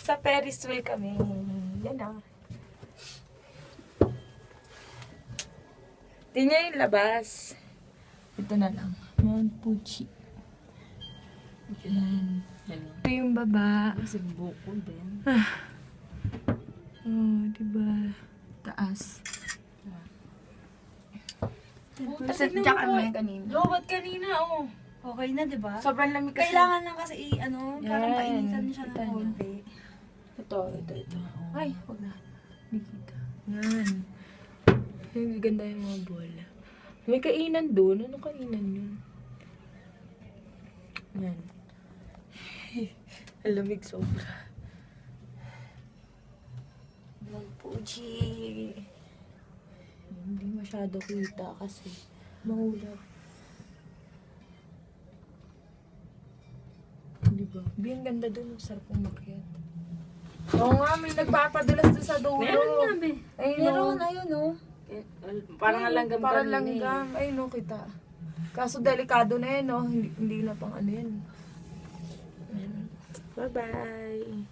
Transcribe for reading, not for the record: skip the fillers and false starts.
Sa Ferris wheel kami. Yan na. Tingnan yung labas. Ito na lang. Yan, Pucci. Yan. Ito yung baba. Kasi buko din. Oh, diba? Taas. Tapos diyan kami kanina. Lobot kanina, oh. Okay na, di ba? Sobrang lamig kasi. Kailangan lang kasi parang Yan. painitan siya Kita ng niyo. konti. Ito. Ay, wag na. Hindi kita. Yan. Ang ganda yung mga bola. May kainan doon. Ano kainan yun? Yan. Ang lamig sobra. Yan, Pucci. Hindi masyado kita kasi mahulap. Diba? Ang ganda doon. Sarap umakyat. Oo nga, may nagpapadulas doon sa dulo. Meron nga, be. Ayun, Meron, ayun, oh. Parang langgam. Parang langgam. Ayun, no, kita. Kaso delikado na yun, no? Hindi na pang ano yun. Bye-bye.